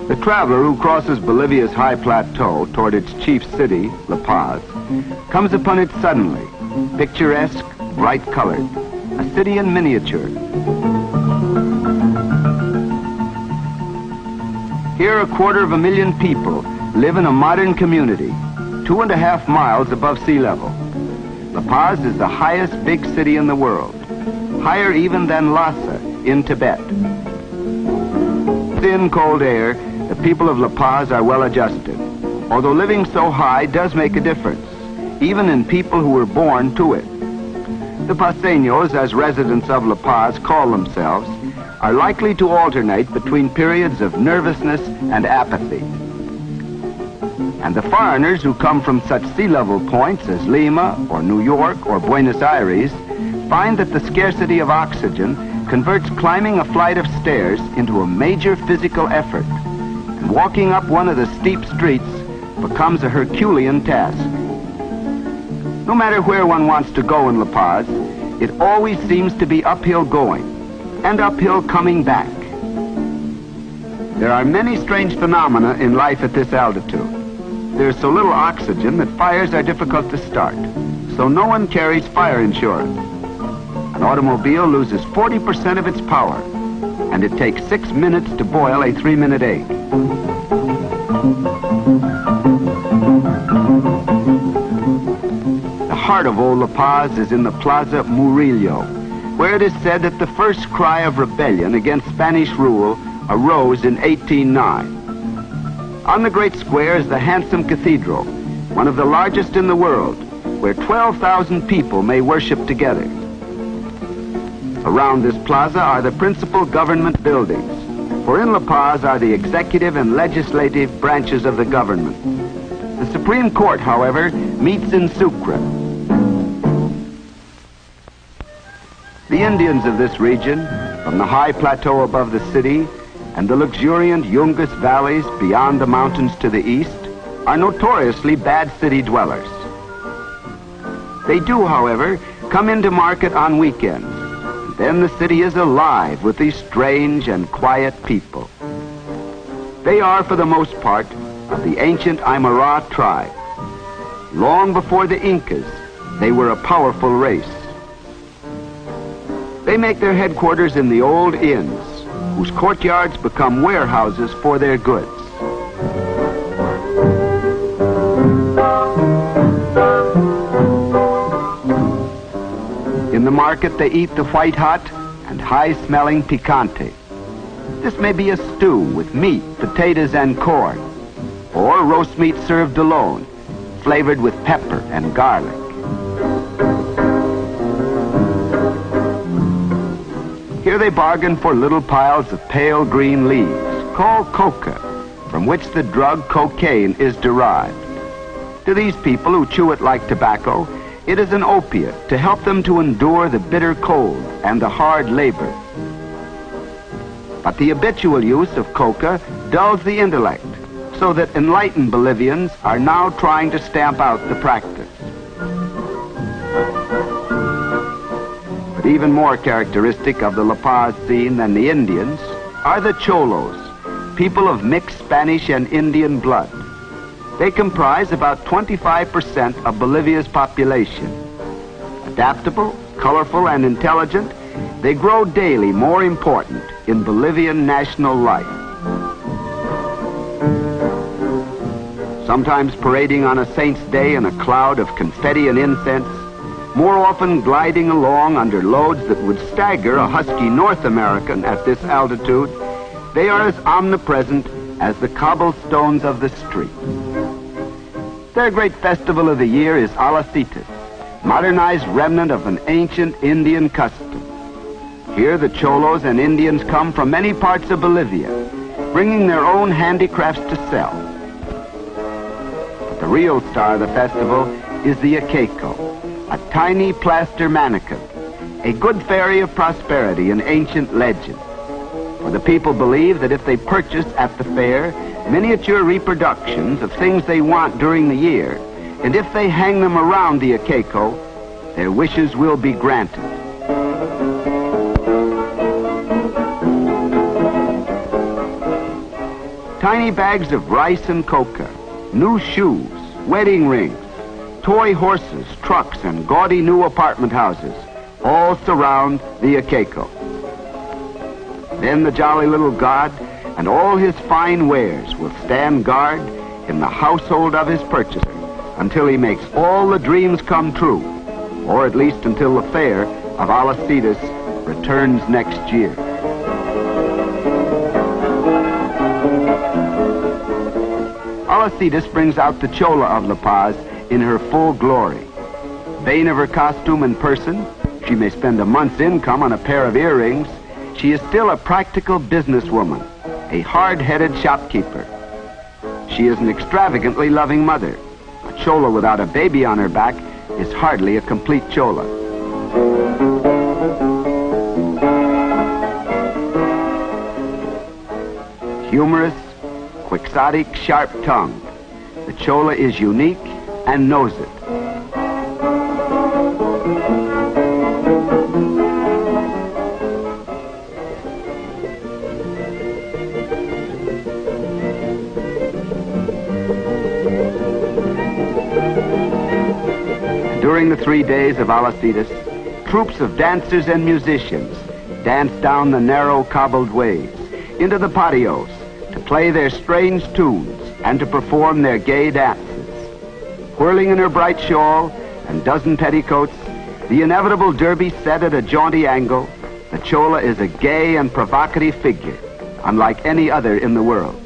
The traveler who crosses Bolivia's high plateau toward its chief city, La Paz, comes upon it suddenly, picturesque, bright-colored, a city in miniature. Here, 250,000 people live in a modern community, 2.5 miles above sea level. La Paz is the highest big city in the world, higher even than Lhasa in Tibet. Thin, cold air, the people of La Paz are well adjusted, although living so high does make a difference, even in people who were born to it. The paseños, as residents of La Paz call themselves, are likely to alternate between periods of nervousness and apathy. And the foreigners who come from such sea-level points as Lima or New York or Buenos Aires find that the scarcity of oxygen converts climbing a flight of stairs into a major physical effort, and walking up one of the steep streets becomes a Herculean task. No matter where one wants to go in La Paz, it always seems to be uphill going and uphill coming back. There are many strange phenomena in life at this altitude. There's so little oxygen that fires are difficult to start, so no one carries fire insurance. An automobile loses 40% of its power, and it takes 6 minutes to boil a 3-minute egg. The heart of old La Paz is in the Plaza Murillo, where it is said that the first cry of rebellion against Spanish rule arose in 1809. On the great square is the handsome cathedral, one of the largest in the world, where 12,000 people may worship together. Around this plaza are the principal government buildings, for in La Paz are the executive and legislative branches of the government. The Supreme Court, however, meets in Sucre. The Indians of this region, from the high plateau above the city and the luxuriant Yungas valleys beyond the mountains to the east, are notoriously bad city dwellers. They do, however, come into market on weekends. Then the city is alive with these strange and quiet people. They are, for the most part, of the ancient Aymara tribe. Long before the Incas, they were a powerful race. They make their headquarters in the old inns, whose courtyards become warehouses for their goods. In the market, they eat the white hot and high-smelling picante. This may be a stew with meat, potatoes, and corn, or roast meat served alone, flavored with pepper and garlic. Here they bargain for little piles of pale green leaves, called coca, from which the drug cocaine is derived. To these people who chew it like tobacco, it is an opiate to help them to endure the bitter cold and the hard labor. But the habitual use of coca dulls the intellect, so that enlightened Bolivians are now trying to stamp out the practice. But even more characteristic of the La Paz scene than the Indians are the Cholos, people of mixed Spanish and Indian blood. They comprise about 25% of Bolivia's population. Adaptable, colorful, and intelligent, they grow daily more important in Bolivian national life. Sometimes parading on a saint's day in a cloud of confetti and incense, more often gliding along under loads that would stagger a husky North American at this altitude, they are as omnipresent as the cobblestones of the street. Their great festival of the year is Alacitas, modernized remnant of an ancient Indian custom. Here the Cholos and Indians come from many parts of Bolivia, bringing their own handicrafts to sell. But the real star of the festival is the Akeko, a tiny plaster mannequin, a good fairy of prosperity in ancient legend. For the people believe that if they purchase at the fair miniature reproductions of things they want during the year, and if they hang them around the Akeko, their wishes will be granted. Tiny bags of rice and coca, new shoes, wedding rings, toy horses, trucks, and gaudy new apartment houses all surround the Akeko. Then the jolly little god and all his fine wares will stand guard in the household of his purchaser until he makes all the dreams come true, or at least until the fair of Alacitas returns next year. Alacitas brings out the Chola of La Paz in her full glory. Vain of her costume and person, she may spend a month's income on a pair of earrings, she is still a practical businesswoman, a hard-headed shopkeeper. She is an extravagantly loving mother. A Chola without a baby on her back is hardly a complete Chola. Humorous, quixotic, sharp-tongued, the Chola is unique and knows it. During the 3 days of Alacitas, troops of dancers and musicians dance down the narrow cobbled ways into the patios to play their strange tunes and to perform their gay dances. Whirling in her bright shawl and dozen petticoats, the inevitable derby set at a jaunty angle, the Chola is a gay and provocative figure, unlike any other in the world.